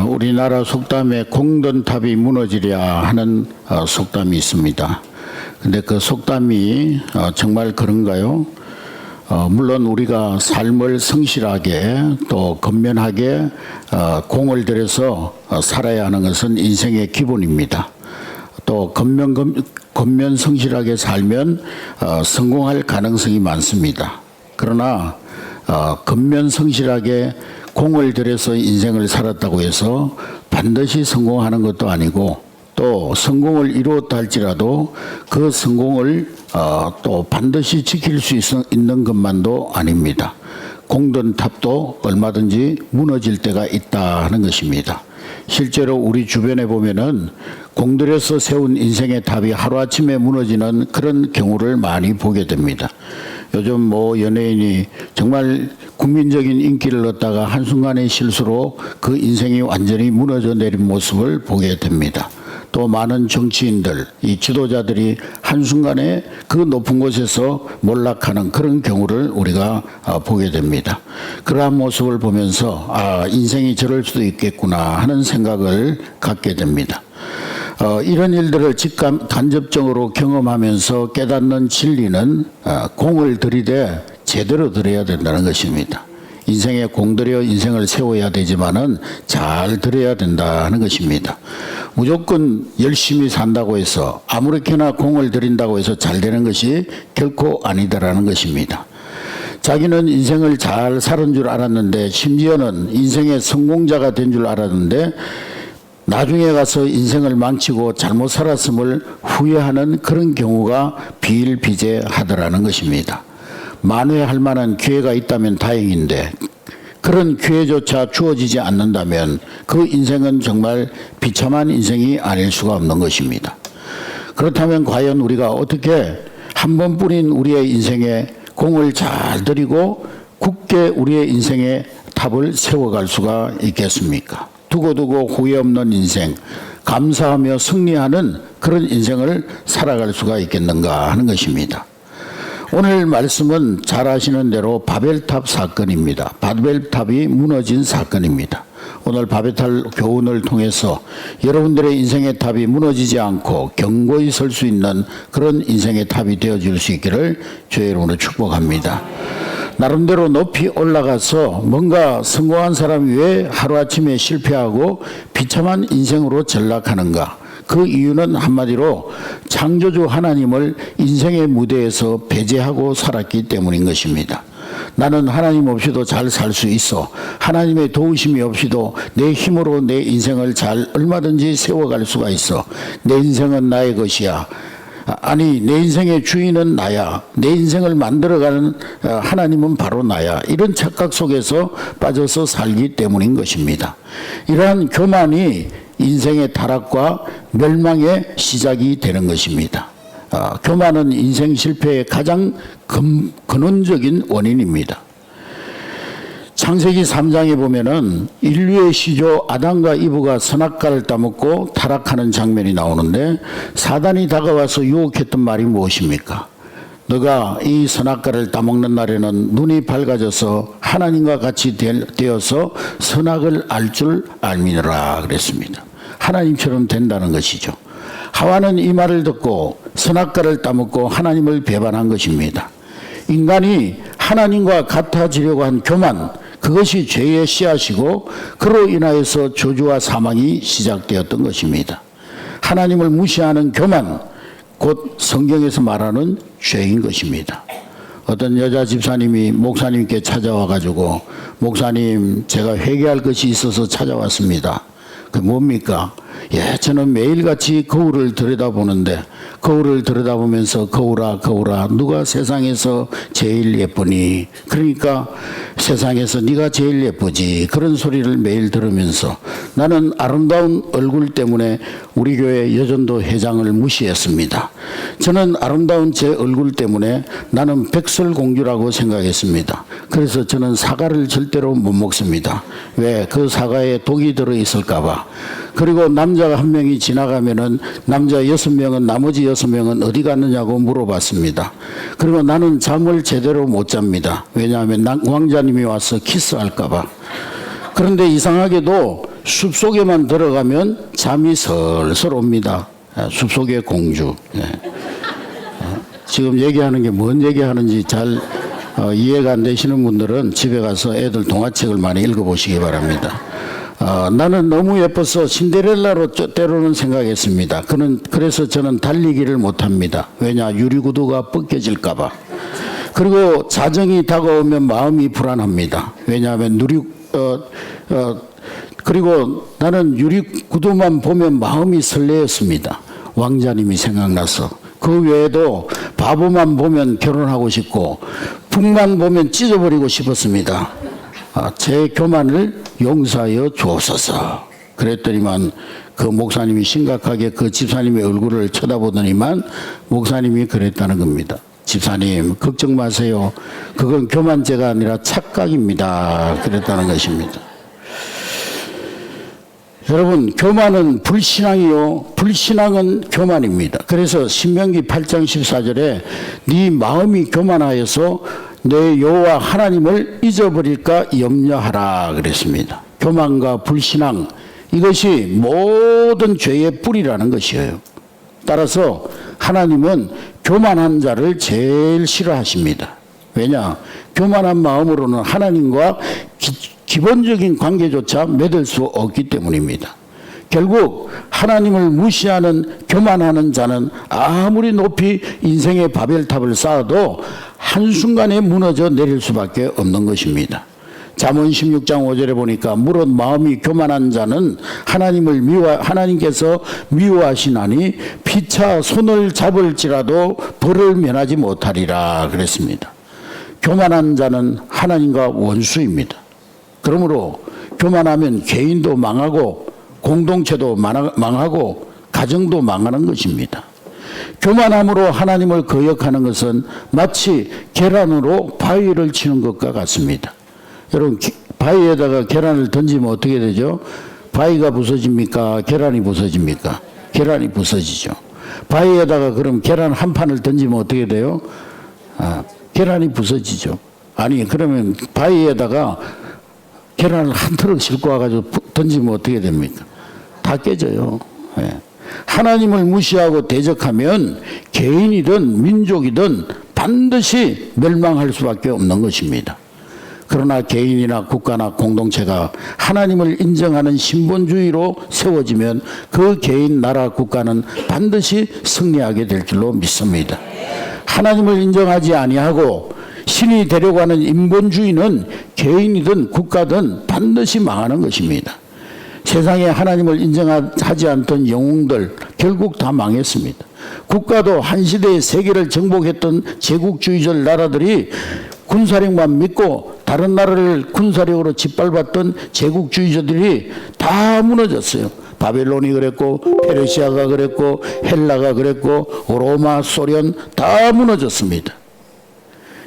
우리나라 속담에 공든탑이 무너지랴 하는 속담이 있습니다. 근데 그 속담이 정말 그런가요? 물론 우리가 삶을 성실하게 또 건면하게 공을 들여서 살아야 하는 것은 인생의 기본입니다. 또 건면 성실하게 살면 성공할 가능성이 많습니다. 그러나 건면 성실하게 공을 들여서 인생을 살았다고 해서 반드시 성공하는 것도 아니고, 또 성공을 이루었다 할지라도 그 성공을 또 반드시 지킬 수 있는 것만도 아닙니다. 공든 탑도 얼마든지 무너질 때가 있다 하는 것입니다. 실제로 우리 주변에 보면은 공들여서 세운 인생의 탑이 하루아침에 무너지는 그런 경우를 많이 보게 됩니다. 요즘 연예인이 정말 국민적인 인기를 얻다가 한순간의 실수로 그 인생이 완전히 무너져 내린 모습을 보게 됩니다. 또 많은 정치인들, 이 지도자들이 한순간에 그 높은 곳에서 몰락하는 그런 경우를 우리가 보게 됩니다. 그러한 모습을 보면서 인생이 저럴 수도 있겠구나 하는 생각을 갖게 됩니다. 이런 일들을 간접적으로 경험하면서 깨닫는 진리는 공을 들이되 제대로 들여야 된다는 것입니다. 인생에 공들여 인생을 세워야 되지만은 잘 들여야 된다는 것입니다. 무조건 열심히 산다고 해서 아무렇게나 공을 들인다고 해서 잘 되는 것이 결코 아니다라는 것입니다. 자기는 인생을 잘 살은 줄 알았는데, 심지어는 인생의 성공자가 된 줄 알았는데 나중에 가서 인생을 망치고 잘못 살았음을 후회하는 그런 경우가 비일비재하더라는 것입니다. 만회할 만한 기회가 있다면 다행인데 그런 기회조차 주어지지 않는다면 그 인생은 정말 비참한 인생이 아닐 수가 없는 것입니다. 그렇다면 과연 우리가 어떻게 한 번뿐인 우리의 인생에 공을 잘 들이고 굳게 우리의 인생의 탑을 세워갈 수가 있겠습니까? 두고두고 후회 없는 인생, 감사하며 승리하는 그런 인생을 살아갈 수가 있겠는가 하는 것입니다. 오늘 말씀은 잘 아시는 대로 바벨탑 사건입니다. 바벨탑이 무너진 사건입니다. 오늘 바벨탑 교훈을 통해서 여러분들의 인생의 탑이 무너지지 않고 견고히 설 수 있는 그런 인생의 탑이 되어줄 수 있기를 주의 이름으로 축복합니다. 나름대로 높이 올라가서 뭔가 성공한 사람이 왜 하루아침에 실패하고 비참한 인생으로 전락하는가? 그 이유는 한마디로 창조주 하나님을 인생의 무대에서 배제하고 살았기 때문인 것입니다. 나는 하나님 없이도 잘 살 수 있어. 하나님의 도우심이 없이도 내 힘으로 내 인생을 잘 얼마든지 세워갈 수가 있어. 내 인생은 나의 것이야. 아니, 내 인생의 주인은 나야. 내 인생을 만들어가는 하나님은 바로 나야. 이런 착각 속에서 빠져서 살기 때문인 것입니다. 이러한 교만이 인생의 타락과 멸망의 시작이 되는 것입니다. 교만은 인생 실패의 가장 근원적인 원인입니다. 창세기 3장에 보면은 인류의 시조 아담과 이브가 선악과를 따먹고 타락하는 장면이 나오는데, 사단이 다가와서 유혹했던 말이 무엇입니까? 너가 이 선악과를 따먹는 날에는 눈이 밝아져서 하나님과 같이 되어서 선악을 알 줄 알미노라 그랬습니다. 하나님처럼 된다는 것이죠. 하와는 이 말을 듣고 선악과를 따먹고 하나님을 배반한 것입니다. 인간이 하나님과 같아지려고 한 교만, 그것이 죄의 씨앗이고 그로 인하여서 저주와 사망이 시작되었던 것입니다. 하나님을 무시하는 교만, 곧 성경에서 말하는 죄인 것입니다. 어떤 여자 집사님이 목사님께 찾아와 가지고, 목사님, 제가 회개할 것이 있어서 찾아왔습니다. 그 뭡니까? 저는 매일같이 거울을 들여다보는데, 거울을 들여다보면서 거울아 거울아 누가 세상에서 제일 예쁘니? 그러니까 세상에서 네가 제일 예쁘지. 그런 소리를 매일 들으면서 나는 아름다운 얼굴 때문에 우리 교회 여전도 회장을 무시했습니다. 저는 아름다운 제 얼굴 때문에 나는 백설공주라고 생각했습니다. 그래서 저는 사과를 절대로 못 먹습니다. 왜? 그 사과에 독이 들어있을까 봐. 그리고 남자가 한 명이 지나가면은 남자 6명은, 나머지 6명은 어디 갔느냐고 물어봤습니다. 그리고 나는 잠을 제대로 못 잡니다. 왜냐하면 왕자님이 와서 키스할까 봐. 그런데 이상하게도 숲속에만 들어가면 잠이 설설 옵니다. 숲속의 공주. 지금 얘기하는 게 뭔 얘기하는지 잘 이해가 안 되시는 분들은 집에 가서 애들 동화책을 많이 읽어보시기 바랍니다. 나는 너무 예뻐서 신데렐라로 때로는 생각했습니다. 그래서 저는 달리기를 못합니다. 왜냐? 유리구두가 벗겨질까봐. 그리고 자정이 다가오면 마음이 불안합니다. 왜냐하면 그리고 나는 유리구두만 보면 마음이 설레었습니다. 왕자님이 생각나서. 그 외에도 바보만 보면 결혼하고 싶고 북만 보면 찢어버리고 싶었습니다. 제 교만을 용서하여 주옵소서. 그랬더니만 그 목사님이 심각하게 그 집사님의 얼굴을 쳐다보더니만 목사님이 그랬다는 겁니다. 집사님, 걱정 마세요. 그건 교만죄가 아니라 착각입니다. 그랬다는 것입니다. 여러분, 교만은 불신앙이요, 불신앙은 교만입니다. 그래서 신명기 8장 14절에 네 마음이 교만하여서 내 여호와 하나님을 잊어버릴까 염려하라 그랬습니다. 교만과 불신앙, 이것이 모든 죄의 뿌리라는 것이에요. 따라서 하나님은 교만한 자를 제일 싫어하십니다. 왜냐? 교만한 마음으로는 하나님과 기본적인 관계조차 맺을 수 없기 때문입니다. 결국 하나님을 무시하는 교만하는 자는 아무리 높이 인생의 바벨탑을 쌓아도 한순간에 무너져 내릴 수밖에 없는 것입니다. 잠언 16장 5절에 보니까 무릇 마음이 교만한 자는 하나님께서 미워하시나니 피차 손을 잡을지라도 벌을 면하지 못하리라 그랬습니다. 교만한 자는 하나님과 원수입니다. 그러므로 교만하면 개인도 망하고 공동체도 망하고 가정도 망하는 것입니다. 교만함으로 하나님을 거역하는 것은 마치 계란으로 바위를 치는 것과 같습니다. 여러분, 바위에다가 계란을 던지면 어떻게 되죠? 바위가 부서집니까? 계란이 부서집니까? 계란이 부서지죠. 바위에다가 그럼 계란 한 판을 던지면 어떻게 돼요? 계란이 부서지죠. 아니, 그러면 바위에다가 계란을 한 트럭 싣고 와가지고 던지면 어떻게 됩니까? 다 깨져요. 하나님을 무시하고 대적하면 개인이든 민족이든 반드시 멸망할 수밖에 없는 것입니다. 그러나 개인이나 국가나 공동체가 하나님을 인정하는 신본주의로 세워지면 그 개인, 나라, 국가는 반드시 승리하게 될 줄로 믿습니다. 하나님을 인정하지 아니하고 신이 되려고 하는 인본주의는 개인이든 국가든 반드시 망하는 것입니다. 세상에 하나님을 인정하지 않던 영웅들 결국 다 망했습니다. 국가도 한 시대에 세계를 정복했던 제국주의적 나라들이 군사력만 믿고 다른 나라를 군사력으로 짓밟았던 제국주의자들이 다 무너졌어요. 바벨론이 그랬고 페르시아가 그랬고 헬라가 그랬고 로마, 소련 다 무너졌습니다.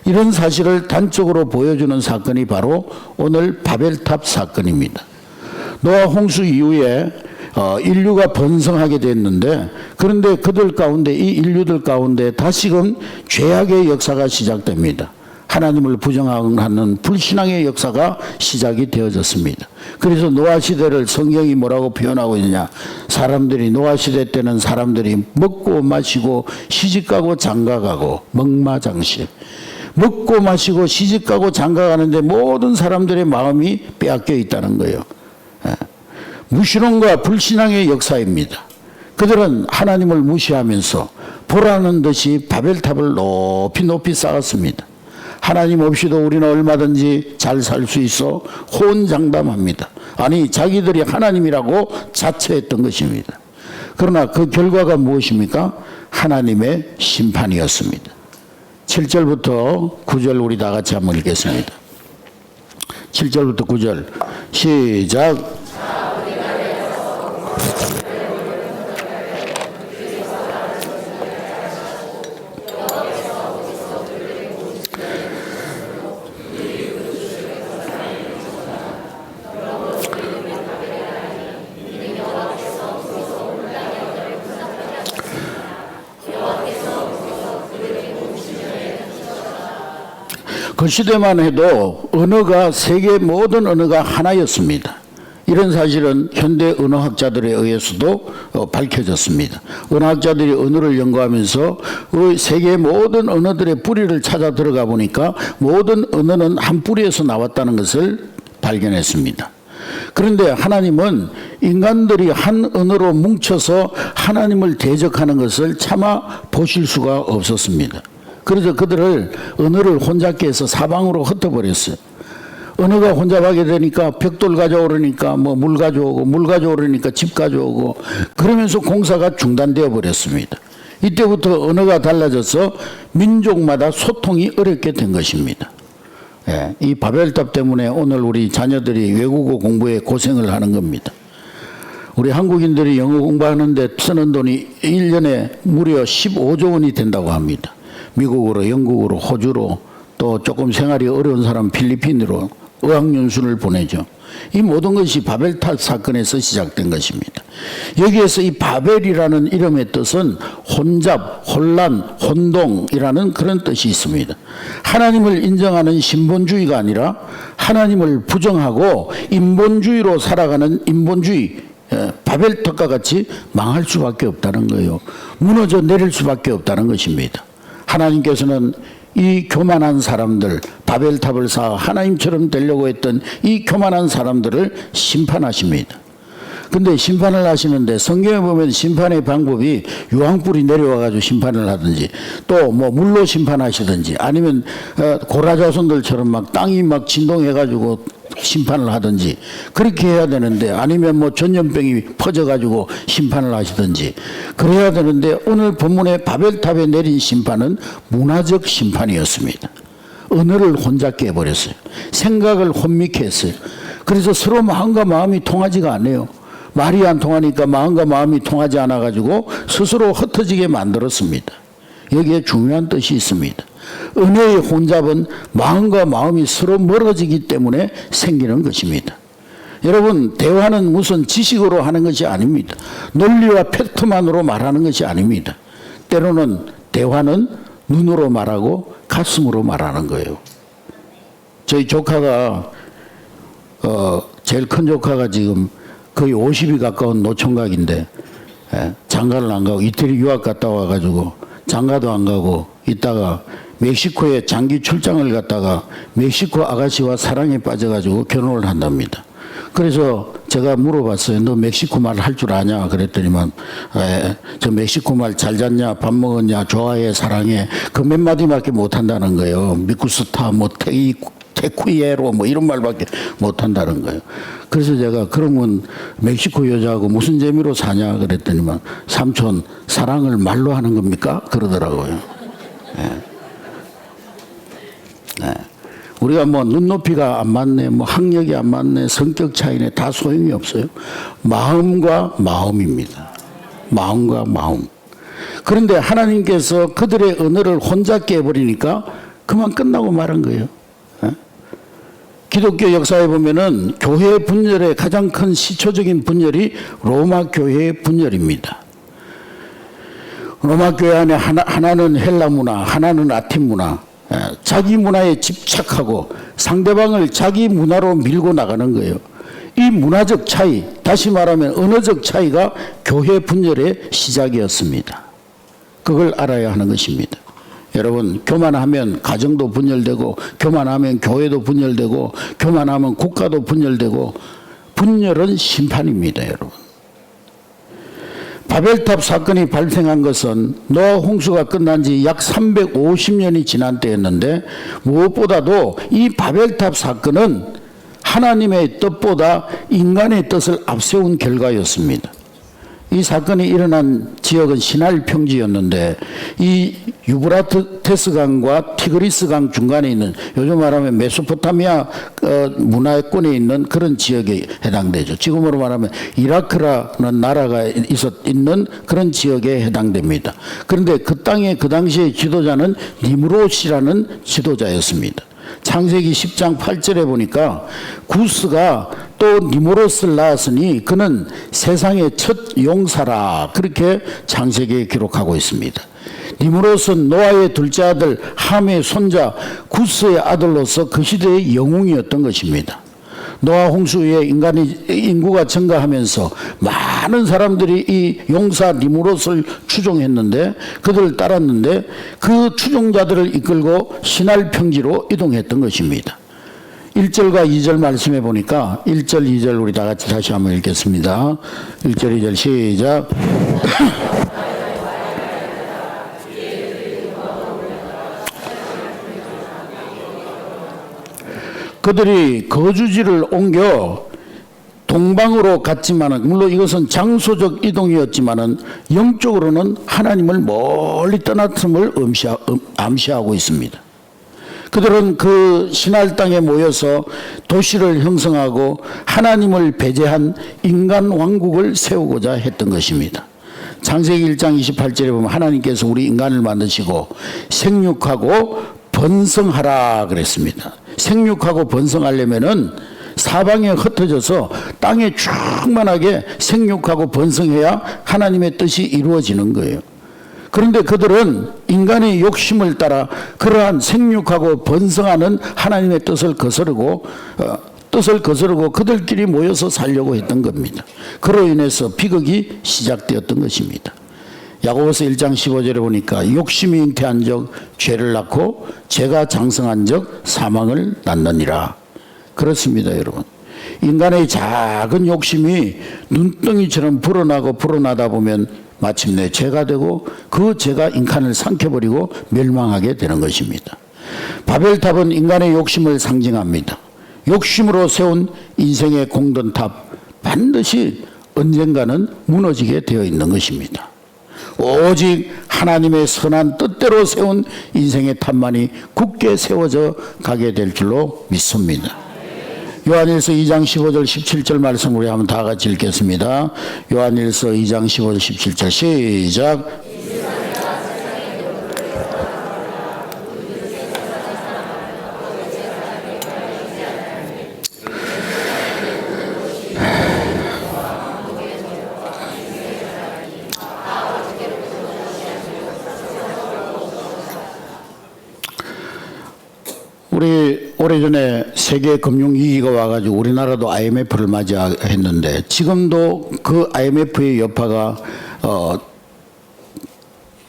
이런 사실을 단적으로 보여주는 사건이 바로 오늘 바벨탑 사건입니다. 노아 홍수 이후에 인류가 번성하게 됐는데, 그런데 그들 가운데, 이 인류들 가운데 다시금 죄악의 역사가 시작됩니다. 하나님을 부정하는 불신앙의 역사가 시작이 되어졌습니다. 그래서 노아 시대를 성경이 뭐라고 표현하고 있느냐? 노아 시대 때는 사람들이 먹고 마시고 시집가고 장가가고 먹마장실, 먹고 마시고 시집가고 장가가는데 모든 사람들의 마음이 빼앗겨 있다는 거예요. 무신론과 불신앙의 역사입니다. 그들은 하나님을 무시하면서 보라는 듯이 바벨탑을 높이 높이 쌓았습니다. 하나님 없이도 우리는 얼마든지 잘 살 수 있어 호언장담합니다. 아니, 자기들이 하나님이라고 자처했던 것입니다. 그러나 그 결과가 무엇입니까? 하나님의 심판이었습니다. 7절부터 9절 우리 다 같이 한번 읽겠습니다. 7절부터 9절 시작. 그 시대만 해도 언어가 세계 모든 언어가 하나였습니다. 이런 사실은 현대 언어학자들에 의해서도 밝혀졌습니다. 언어학자들이 언어를 연구하면서 세계 모든 언어들의 뿌리를 찾아 들어가 보니까 모든 언어는 한 뿌리에서 나왔다는 것을 발견했습니다. 그런데 하나님은 인간들이 한 언어로 뭉쳐서 하나님을 대적하는 것을 참아 보실 수가 없었습니다. 그래서 그들을 언어를 혼잡게 해서 사방으로 흩어버렸어요. 언어가 혼잡하게 되니까 벽돌 가져오려니까 뭐 물 가져오고, 물 가져오려니까 집 가져오고, 그러면서 공사가 중단되어 버렸습니다. 이때부터 언어가 달라져서 민족마다 소통이 어렵게 된 것입니다. 예, 이 바벨탑 때문에 오늘 우리 자녀들이 외국어 공부에 고생을 하는 겁니다. 우리 한국인들이 영어 공부하는데 쓰는 돈이 1년에 무려 15조 원이 된다고 합니다. 미국으로, 영국으로, 호주로, 또 조금 생활이 어려운 사람 필리핀으로 어학연수를 보내죠. 이 모든 것이 바벨탑 사건에서 시작된 것입니다. 여기에서 이 바벨이라는 이름의 뜻은 혼잡, 혼란, 혼동이라는 그런 뜻이 있습니다. 하나님을 인정하는 신본주의가 아니라 하나님을 부정하고 인본주의로 살아가는 인본주의, 바벨탑과 같이 망할 수밖에 없다는 거예요. 무너져 내릴 수밖에 없다는 것입니다. 하나님께서는 이 교만한 사람들, 바벨탑을 쌓아 하나님처럼 되려고 했던 이 교만한 사람들을 심판하십니다. 근데 심판을 하시는데 성경에 보면 심판의 방법이 유황불이 내려와가지고 심판을 하든지 또 뭐 물로 심판하시든지 아니면 고라자손들처럼 막 땅이 막 진동해가지고 심판을 하든지 그렇게 해야 되는데 아니면 뭐 전염병이 퍼져가지고 심판을 하시든지 그래야 되는데 오늘 본문의 바벨탑에 내린 심판은 문화적 심판이었습니다. 언어를 혼잡게 해버렸어요. 생각을 혼미케 했어요. 그래서 서로 마음과 마음이 통하지가 않아요. 말이 안 통하니까 마음과 마음이 통하지 않아가지고 스스로 흩어지게 만들었습니다. 여기에 중요한 뜻이 있습니다. 언어의 혼잡은 마음과 마음이 서로 멀어지기 때문에 생기는 것입니다. 여러분, 대화는 무슨 지식으로 하는 것이 아닙니다. 논리와 팩트만으로 말하는 것이 아닙니다. 때로는 대화는 눈으로 말하고 가슴으로 말하는 거예요. 저희 조카가 제일 큰 조카가 지금 거의 50이 가까운 노총각인데 장가를 안 가고 이태리 유학 갔다 와가지고 장가도 안 가고 있다가 멕시코에 장기 출장을 갔다가 멕시코 아가씨와 사랑에 빠져가지고 결혼을 한답니다. 그래서 제가 물어봤어요. 너 멕시코 말 할 줄 아냐? 그랬더니만 저 멕시코 말 잘 잤냐? 밥 먹었냐? 좋아해? 사랑해? 그 몇 마디밖에 못한다는 거예요. 미쿠스타 뭐 테쿠이에로 뭐 이런 말밖에 못한다는 거예요. 그래서 제가 그러면 멕시코 여자하고 무슨 재미로 사냐? 그랬더니만 삼촌 사랑을 말로 하는 겁니까? 그러더라고요. 네. 네. 우리가 뭐 눈높이가 안 맞네, 뭐 학력이 안 맞네, 성격 차이네, 다 소용이 없어요. 마음과 마음입니다. 마음과 마음. 그런데 하나님께서 그들의 언어를 혼잡게 해버리니까 그만 끝나고 말한 거예요. 기독교 역사에 보면은 교회 분열의 가장 큰 시초적인 분열이 로마 교회의 분열입니다. 로마 교회 안에 하나는 헬라 문화, 하나는 라틴 문화, 자기 문화에 집착하고 상대방을 자기 문화로 밀고 나가는 거예요. 이 문화적 차이, 다시 말하면 언어적 차이가 교회 분열의 시작이었습니다. 그걸 알아야 하는 것입니다. 여러분, 교만하면 가정도 분열되고 교만하면 교회도 분열되고 교만하면 국가도 분열되고 분열은 심판입니다. 여러분, 바벨탑 사건이 발생한 것은 노아 홍수가 끝난 지 약 350년이 지난 때였는데 무엇보다도 이 바벨탑 사건은 하나님의 뜻보다 인간의 뜻을 앞세운 결과였습니다. 이 사건이 일어난 지역은 시날 평지였는데 이 유브라테스 강과 티그리스 강 중간에 있는 요즘 말하면 메소포타미아 문화권에 있는 그런 지역에 해당되죠. 지금으로 말하면 이라크라는 나라가 있는 그런 지역에 해당됩니다. 그런데 그 땅의 그 당시의 지도자는 니므롯이라는 지도자였습니다. 창세기 10장 8절에 보니까 구스가 또 니므롯을 낳았으니 그는 세상의 첫 용사라, 그렇게 창세기에 기록하고 있습니다. 니므롯은 노아의 둘째 아들 함의 손자 구스의 아들로서 그 시대의 영웅이었던 것입니다. 노아 홍수에 인구가 증가하면서 많은 사람들이 이 용사 니무롯을 추종했는데, 그들을 따랐는데 그 추종자들을 이끌고 신할 평지로 이동했던 것입니다. 1절과 2절 말씀해 보니까 1절, 2절 우리 다 같이 다시 한번 읽겠습니다. 1절, 2절 시작. 그들이 거주지를 옮겨 동방으로 갔지만은, 물론 이것은 장소적 이동이었지만은 영적으로는 하나님을 멀리 떠났음을 암시하고 있습니다. 그들은 그 신할 땅에 모여서 도시를 형성하고 하나님을 배제한 인간 왕국을 세우고자 했던 것입니다. 창세기 1장 28절에 보면 하나님께서 우리 인간을 만드시고 생육하고 번성하라 그랬습니다. 생육하고 번성하려면은 사방에 흩어져서 땅에 충만하게 생육하고 번성해야 하나님의 뜻이 이루어지는 거예요. 그런데 그들은 인간의 욕심을 따라 그러한 생육하고 번성하는 하나님의 뜻을 거스르고 그들끼리 모여서 살려고 했던 겁니다. 그로 인해서 비극이 시작되었던 것입니다. 야고보서 1장 15절에 보니까 욕심이 잉태한 적 죄를 낳고 죄가 장성한 적 사망을 낳느니라. 그렇습니다, 여러분. 인간의 작은 욕심이 눈덩이처럼 불어나다 보면 마침내 죄가 되고 그 죄가 인간을 삼켜버리고 멸망하게 되는 것입니다. 바벨탑은 인간의 욕심을 상징합니다. 욕심으로 세운 인생의 공든탑, 반드시 언젠가는 무너지게 되어 있는 것입니다. 오직 하나님의 선한 뜻대로 세운 인생의 탑만이 굳게 세워져 가게 될 줄로 믿습니다. 요한일서 2장 15절 17절 말씀 우리 한번 다 같이 읽겠습니다. 요한일서 2장 15절 17절 시작. 우리 오래전에 세계 금융위기가 와가지고 우리나라도 IMF를 맞이했는데 지금도 그 IMF의 여파가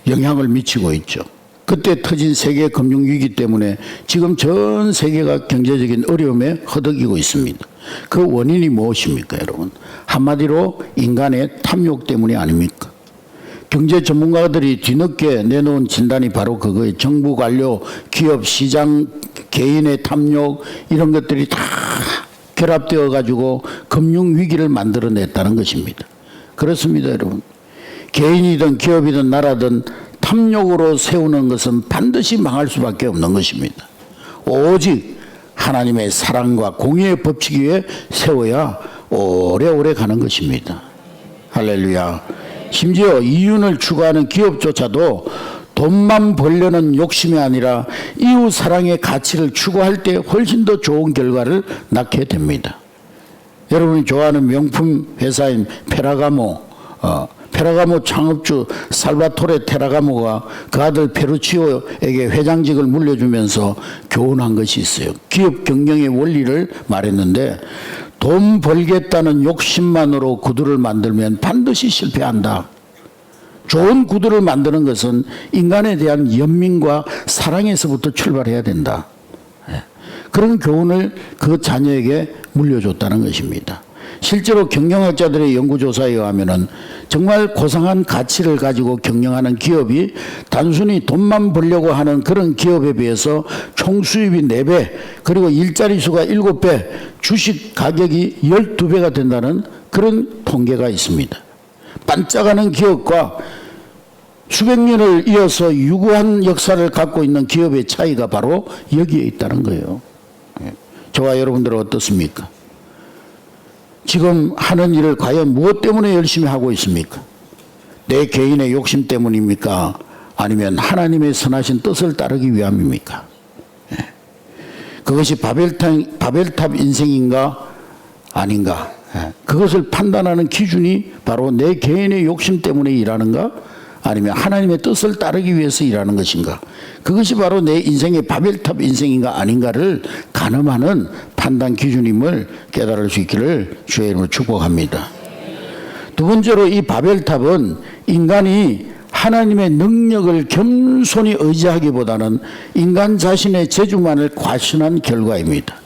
영향을 미치고 있죠. 그때 터진 세계 금융위기 때문에 지금 전 세계가 경제적인 어려움에 허덕이고 있습니다. 그 원인이 무엇입니까, 여러분? 한마디로 인간의 탐욕 때문이 아닙니까? 경제 전문가들이 뒤늦게 내놓은 진단이 바로 그거예요. 정부 관료, 기업, 시장, 개인의 탐욕 이런 것들이 다 결합되어 가지고 금융위기를 만들어냈다는 것입니다. 그렇습니다, 여러분. 개인이든 기업이든 나라든 탐욕으로 세우는 것은 반드시 망할 수밖에 없는 것입니다. 오직 하나님의 사랑과 공의의 법칙 위에 세워야 오래오래 가는 것입니다. 할렐루야. 심지어 이윤을 추구하는 기업조차도 돈만 벌려는 욕심이 아니라 이웃 사랑의 가치를 추구할 때 훨씬 더 좋은 결과를 낳게 됩니다. 여러분이 좋아하는 명품 회사인 페라가모 창업주 살바토레 테라가모가 그 아들 페루치오에게 회장직을 물려주면서 교훈한 것이 있어요. 기업 경영의 원리를 말했는데, 돈 벌겠다는 욕심만으로 구두를 만들면 반드시 실패한다. 좋은 구두를 만드는 것은 인간에 대한 연민과 사랑에서부터 출발해야 된다. 그런 교훈을 그 자녀에게 물려줬다는 것입니다. 실제로 경영학자들의 연구조사에 의하면은 정말 고상한 가치를 가지고 경영하는 기업이 단순히 돈만 벌려고 하는 그런 기업에 비해서 총 수입이 4배, 그리고 일자리 수가 7배, 주식 가격이 12배가 된다는 그런 통계가 있습니다. 반짝하는 기업과 수백 년을 이어서 유구한 역사를 갖고 있는 기업의 차이가 바로 여기에 있다는 거예요. 저와 여러분들은 어떻습니까? 지금 하는 일을 과연 무엇 때문에 열심히 하고 있습니까? 내 개인의 욕심 때문입니까? 아니면 하나님의 선하신 뜻을 따르기 위함입니까? 그것이 바벨탑 인생인가 아닌가? 그것을 판단하는 기준이 바로 내 개인의 욕심 때문에 일하는가? 아니면 하나님의 뜻을 따르기 위해서 일하는 것인가? 그것이 바로 내 인생의 바벨탑 인생인가 아닌가를 가늠하는 판단 기준임을 깨달을 수 있기를 주의 이름으로 축복합니다. 두 번째로 이 바벨탑은 인간이 하나님의 능력을 겸손히 의지하기보다는 인간 자신의 재주만을 과신한 결과입니다.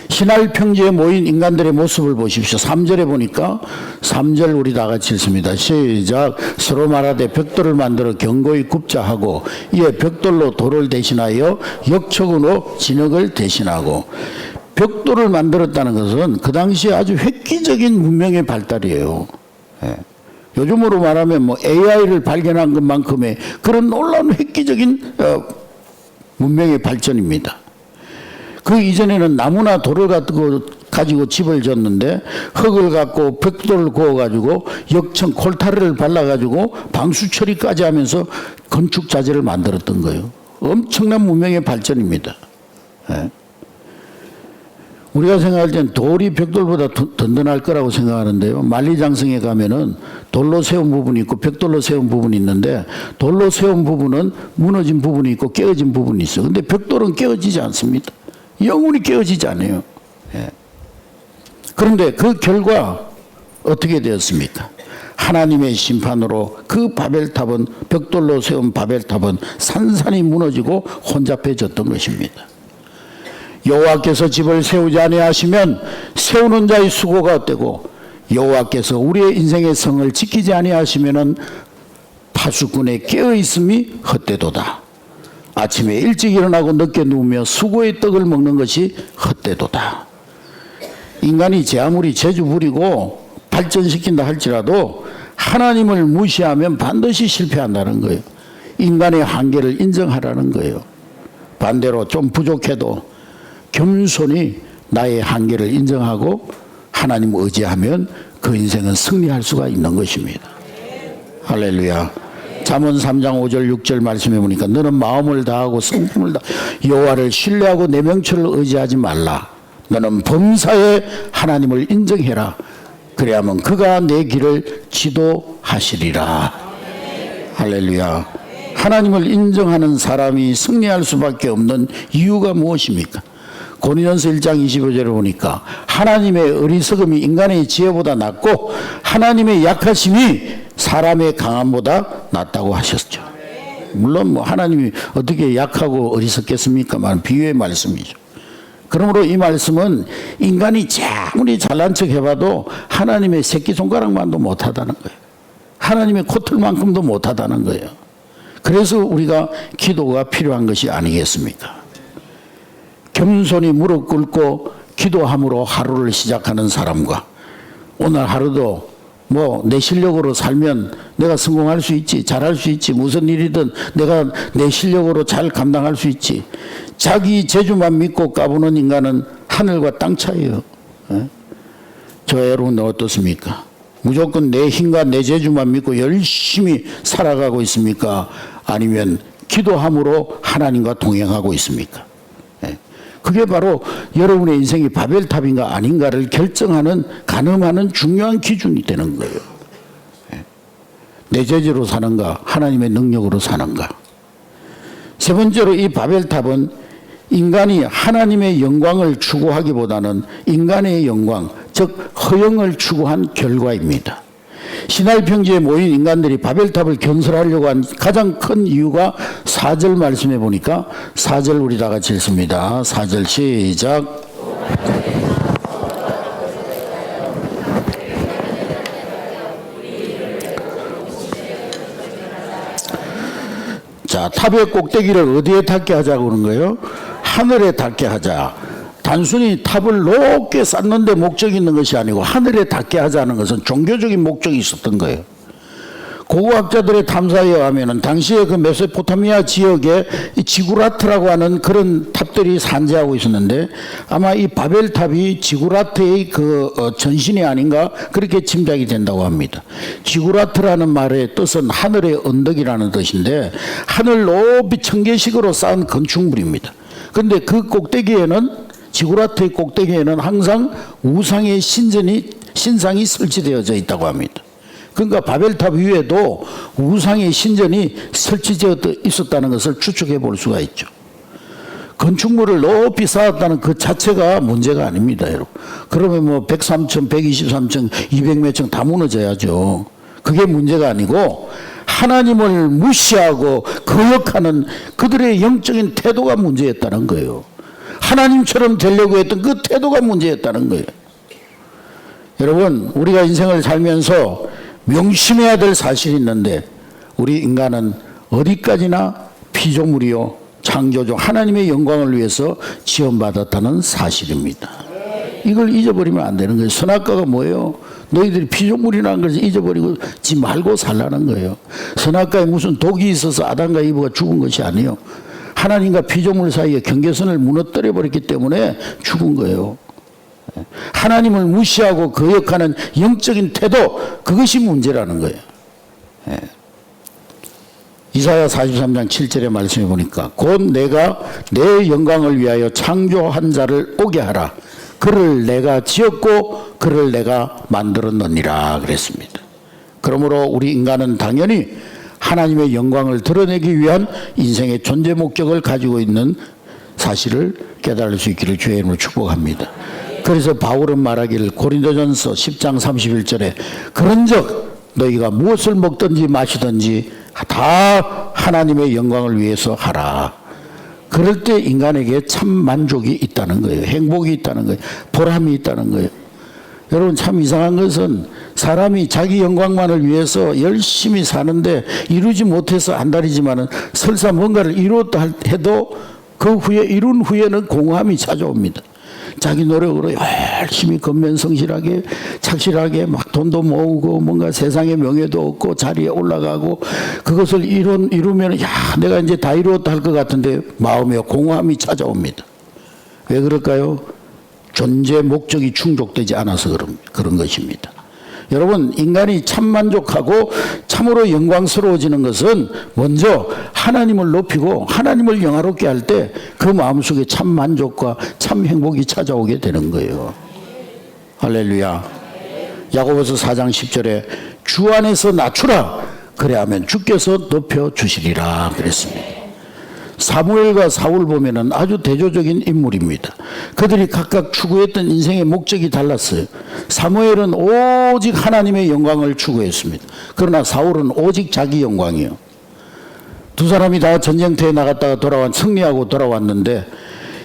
신할 평지에 모인 인간들의 모습을 보십시오. 3절에 보니까 3절 우리 다 같이 읽습니다. 시작. 서로 말하되 벽돌을 만들어 견고히 굽자 하고 이에 벽돌로 돌을 대신하여 역척으로 진흙을 대신하고. 벽돌을 만들었다는 것은 그 당시에 아주 획기적인 문명의 발달이에요. 예. 요즘으로 말하면 뭐 AI를 발견한 것만큼의 그런 놀라운 획기적인 문명의 발전입니다. 그 이전에는 나무나 돌을 가지고 집을 졌는데 흙을 갖고 벽돌을 구워가지고 역청 콜타리를 발라가지고 방수 처리까지 하면서 건축 자재를 만들었던 거예요. 엄청난 문명의 발전입니다. 예. 우리가 생각할 땐 돌이 벽돌보다 든든할 거라고 생각하는데요. 만리장성에 가면은 돌로 세운 부분이 있고 벽돌로 세운 부분이 있는데 돌로 세운 부분은 무너진 부분이 있고 깨어진 부분이 있어요. 근데 벽돌은 깨어지지 않습니다. 영원히 깨어지지 않아요. 예. 그런데 그 결과 어떻게 되었습니까? 하나님의 심판으로 그 바벨탑은 벽돌로 세운 바벨탑은 산산이 무너지고 혼잡해졌던 것입니다. 여호와께서 집을 세우지 아니하시면 세우는 자의 수고가 헛되고 여호와께서 우리의 인생의 성을 지키지 아니하시면은 파수꾼의 깨어 있음이 헛되도다. 아침에 일찍 일어나고 늦게 누우며 수고의 떡을 먹는 것이 헛되도다. 인간이 제 아무리 재주 부리고 발전시킨다 할지라도 하나님을 무시하면 반드시 실패한다는 거예요. 인간의 한계를 인정하라는 거예요. 반대로 좀 부족해도 겸손히 나의 한계를 인정하고 하나님 의지하면 그 인생은 승리할 수가 있는 것입니다. 할렐루야. 잠언 3장 5절 6절 말씀해 보니까 너는 마음을 다하고 성품을 다 여호와를 신뢰하고 내 명철을 의지하지 말라. 너는 범사에 하나님을 인정해라. 그래야만 그가 내 길을 지도하시리라. 할렐루야. 하나님을 인정하는 사람이 승리할 수밖에 없는 이유가 무엇입니까? 고린도전서 1장 25절을 보니까 하나님의 어리석음이 인간의 지혜보다 낫고 하나님의 약하심이 사람의 강함보다 낫다고 하셨죠. 물론 뭐 하나님이 어떻게 약하고 어리석겠습니까만 비유의 말씀이죠. 그러므로 이 말씀은 인간이 아무리 잘난 척 해봐도 하나님의 새끼손가락만도 못하다는 거예요. 하나님의 코털만큼도 못하다는 거예요. 그래서 우리가 기도가 필요한 것이 아니겠습니까? 겸손히 무릎 꿇고 기도함으로 하루를 시작하는 사람과 오늘 하루도 뭐 내 실력으로 살면 내가 성공할 수 있지, 잘할 수 있지, 무슨 일이든 내가 내 실력으로 잘 감당할 수 있지. 자기 재주만 믿고 까부는 인간은 하늘과 땅 차이에요. 저 여러분은 어떻습니까? 무조건 내 힘과 내 재주만 믿고 열심히 살아가고 있습니까? 아니면 기도함으로 하나님과 동행하고 있습니까? 그게 바로 여러분의 인생이 바벨탑인가 아닌가를 결정하는 가늠하는 중요한 기준이 되는 거예요. 내 재주로 사는가 하나님의 능력으로 사는가. 세 번째로 이 바벨탑은 인간이 하나님의 영광을 추구하기보다는 인간의 영광 즉 허영을 추구한 결과입니다. 시나이 평지에 모인 인간들이 바벨탑을 건설하려고 한 가장 큰 이유가 4절 말씀해 보니까 4절 우리 다 같이 읽습니다. 4절 시작. 자, 탑의 꼭대기를 어디에 닿게 하자고 그런 거예요? 하늘에 닿게 하자. 단순히 탑을 높게 쌓는데 목적이 있는 것이 아니고 하늘에 닿게 하자는 것은 종교적인 목적이 있었던 거예요. 고고학자들의 탐사에 의하면 당시에 그 메소포타미아 지역에 이 지구라트라고 하는 그런 탑들이 산재하고 있었는데 아마 이 바벨탑이 지구라트의 그 전신이 아닌가 그렇게 짐작이 된다고 합니다. 지구라트라는 말의 뜻은 하늘의 언덕이라는 뜻인데 하늘 높이 청계식으로 쌓은 건축물입니다. 그런데 그 꼭대기에는 지구라트의 꼭대기에는 항상 우상의 신상이 설치되어져 있다고 합니다. 그러니까 바벨탑 위에도 우상의 신전이 설치되어 있었다는 것을 추측해 볼 수가 있죠. 건축물을 높이 쌓았다는 그 자체가 문제가 아닙니다, 여러분. 그러면 뭐 103층, 123층, 200몇 층 다 무너져야죠. 그게 문제가 아니고 하나님을 무시하고 거역하는 그들의 영적인 태도가 문제였다는 거예요. 하나님처럼 되려고 했던 그 태도가 문제였다는 거예요. 여러분, 우리가 인생을 살면서 명심해야 될 사실이 있는데, 우리 인간은 어디까지나 피조물이요 창조주 하나님의 영광을 위해서 지원받았다는 사실입니다. 이걸 잊어버리면 안 되는 거예요. 선악과가 뭐예요? 너희들이 피조물이라는 것을 잊어버리지 말고 살라는 거예요. 선악과에 무슨 독이 있어서 아담과 이브가 죽은 것이 아니에요. 하나님과 피조물 사이의 경계선을 무너뜨려 버렸기 때문에 죽은 거예요. 하나님을 무시하고 거역하는 영적인 태도, 그것이 문제라는 거예요. 이사야 43장 7절의 말씀해 보니까 곧 내가 내 영광을 위하여 창조한 자를 오게 하라. 그를 내가 지었고 그를 내가 만들었느니라 그랬습니다. 그러므로 우리 인간은 당연히 하나님의 영광을 드러내기 위한 인생의 존재 목적을 가지고 있는 사실을 깨달을 수 있기를 주의 이름으로 축복합니다. 그래서 바울은 말하기를 고린도전서 10장 31절에 그런즉 너희가 무엇을 먹든지 마시든지 다 하나님의 영광을 위해서 하라. 그럴 때 인간에게 참 만족이 있다는 거예요. 행복이 있다는 거예요. 보람이 있다는 거예요. 여러분, 참 이상한 것은 사람이 자기 영광만을 위해서 열심히 사는데 이루지 못해서 안달이지만은 설사 뭔가를 이루었다 해도 그 후에 이룬 후에는 공허함이 찾아옵니다. 자기 노력으로 열심히 건면성실하게 착실하게 막 돈도 모으고 뭔가 세상의 명예도 얻고 자리에 올라가고 그것을 이루면 야 내가 이제 다 이루었다 할 것 같은데 마음에 공허함이 찾아옵니다. 왜 그럴까요? 존재 목적이 충족되지 않아서 그런 것입니다. 여러분, 인간이 참 만족하고 참으로 영광스러워지는 것은 먼저 하나님을 높이고 하나님을 영화롭게 할 때 그 마음속에 참 만족과 참 행복이 찾아오게 되는 거예요. 할렐루야. 야고보서 4장 10절에 주 안에서 낮추라 그래야면 주께서 높여주시리라 그랬습니다. 사무엘과 사울 보면은 아주 대조적인 인물입니다. 그들이 각각 추구했던 인생의 목적이 달랐어요. 사무엘은 오직 하나님의 영광을 추구했습니다. 그러나 사울은 오직 자기 영광이요. 두 사람이 다 전쟁터에 나갔다가 승리하고 돌아왔는데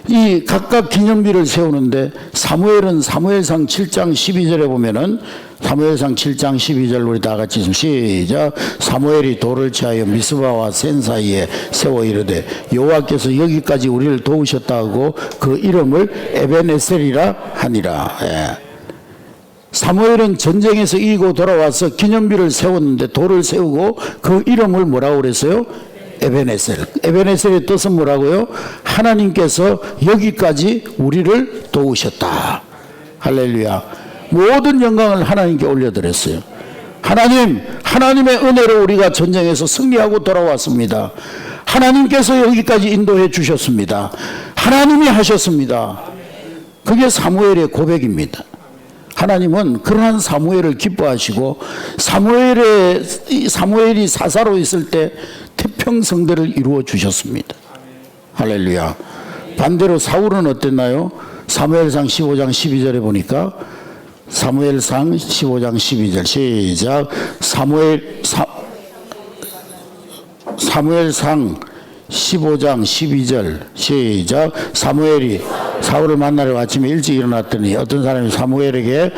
이 각각 기념비를 세우는데 사무엘은 사무엘상 7장 12절에 보면은 사무엘상 7장 12절 우리 다 같이 시작. 사무엘이 돌을 취하여 미스바와 센 사이에 세워 이르되 여호와께서 여기까지 우리를 도우셨다 하고 그 이름을 에벤에셀이라 하니라. 사무엘은 전쟁에서 이기고 돌아와서 기념비를 세웠는데 돌을 세우고 그 이름을 뭐라고 그랬어요? 에벤에셀. 에벤에셀의 뜻은 뭐라고요? 하나님께서 여기까지 우리를 도우셨다. 할렐루야. 모든 영광을 하나님께 올려드렸어요. 하나님의 은혜로 우리가 전쟁에서 승리하고 돌아왔습니다. 하나님께서 여기까지 인도해 주셨습니다. 하나님이 하셨습니다. 그게 사무엘의 고백입니다. 하나님은 그러한 사무엘을 기뻐하시고 사무엘이 사사로 있을 때 태평성대를 이루어 주셨습니다. 할렐루야. 반대로 사울은 어땠나요? 사무엘상 15장 12절에 보니까 사무엘상 15장 12절 시작. 사무엘상 15장 12절 시작. 사무엘이 사울을 만나러 아침에 일찍 일어났더니 어떤 사람이 사무엘에게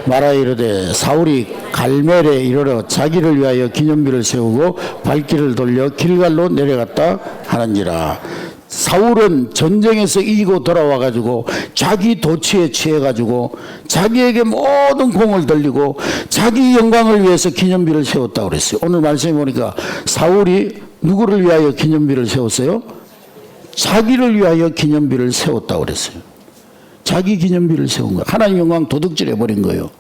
말하 이르되 사울이 갈멜에 이르러 자기를 위하여 기념비를 세우고 발길을 돌려 길갈로 내려갔다 하는지라. 사울은 전쟁에서 이기고 돌아와 가지고 자기 도취에 취해 가지고 자기에게 모든 공을 돌리고 자기 영광을 위해서 기념비를 세웠다고 그랬어요. 오늘 말씀해 보니까 사울이 누구를 위하여 기념비를 세웠어요? 자기를 위하여 기념비를 세웠다고 그랬어요. 자기 기념비를 세운 거예요. 하나님 영광 도둑질해 버린 거예요.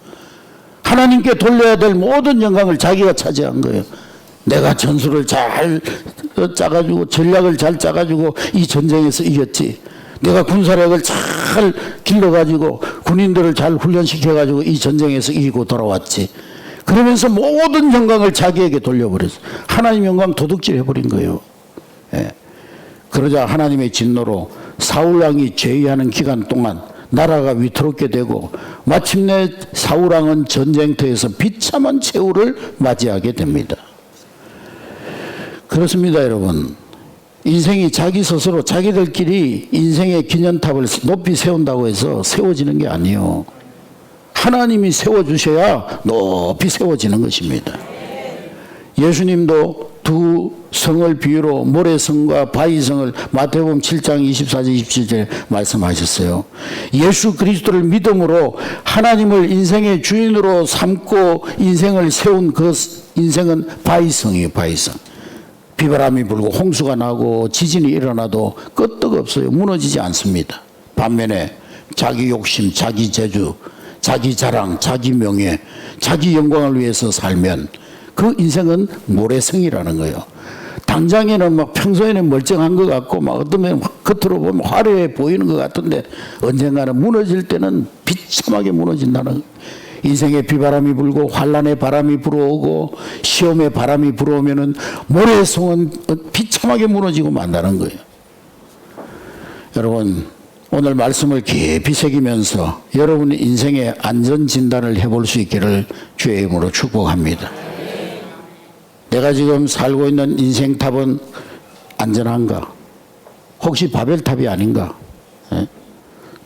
하나님께 돌려야 될 모든 영광을 자기가 차지한 거예요. 내가 전술을 잘 짜가지고 전략을 잘 짜가지고 이 전쟁에서 이겼지. 내가 군사력을 잘 길러가지고 군인들을 잘 훈련시켜가지고 이 전쟁에서 이기고 돌아왔지. 그러면서 모든 영광을 자기에게 돌려버렸어요. 하나님 영광 도둑질 해버린 거예요. 예. 그러자 하나님의 진노로 사울왕이 제위하는 기간 동안 나라가 위태롭게 되고 마침내 사울왕은 전쟁터에서 비참한 최후를 맞이하게 됩니다. 그렇습니다, 여러분. 인생이 자기 스스로 자기들끼리 인생의 기념탑을 높이 세운다고 해서 세워지는 게 아니에요. 하나님이 세워주셔야 높이 세워지는 것입니다. 예수님도 두 성을 비유로 모래성과 바위성을 마태복음 7장 24절 27절 말씀하셨어요. 예수 그리스도를 믿음으로 하나님을 인생의 주인으로 삼고 인생을 세운 그 인생은 바위성이에요. 바위성. 비바람이 불고 홍수가 나고 지진이 일어나도 끄떡없어요. 무너지지 않습니다. 반면에 자기 욕심, 자기 재주, 자기 자랑, 자기 명예, 자기 영광을 위해서 살면 그 인생은 모래성이라는 거예요. 당장에는 막 평소에는 멀쩡한 것 같고 막 어떤 겉으로 보면 화려해 보이는 것 같은데 언젠가는 무너질 때는 비참하게 무너진다는 거예요. 인생에 비바람이 불고 환란의 바람이 불어오고 시험의 바람이 불어오면은 모래성은 비참하게 무너지고 만다는 거예요. 여러분, 오늘 말씀을 깊이 새기면서 여러분 인생의 안전 진단을 해볼 수 있기를 주의 이름으로 축복합니다. 내가 지금 살고 있는 인생탑은 안전한가? 혹시 바벨탑이 아닌가?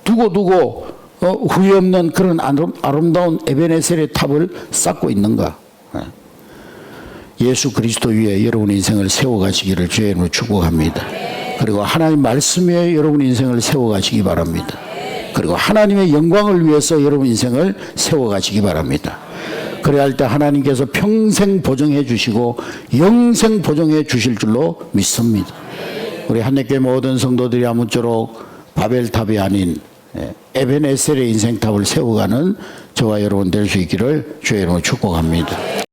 두고두고 후회 없는 그런 아름다운 에베네셀의 탑을 쌓고 있는가? 예수 그리스도 위에 여러분 인생을 세워가시기를 주의 이름으로 축복합니다. 그리고 하나님 말씀 위에 여러분 인생을 세워가시기 바랍니다. 그리고 하나님의 영광을 위해서 여러분 인생을 세워가시기 바랍니다. 그래야 할 때 하나님께서 평생 보정해 주시고 영생 보정해 주실 줄로 믿습니다. 우리 한례교회 모든 성도들이 아무쪼록 바벨탑이 아닌 에베네셀의 인생탑을 세워가는 저와 여러분 될 수 있기를 주의 이름으로 축복합니다.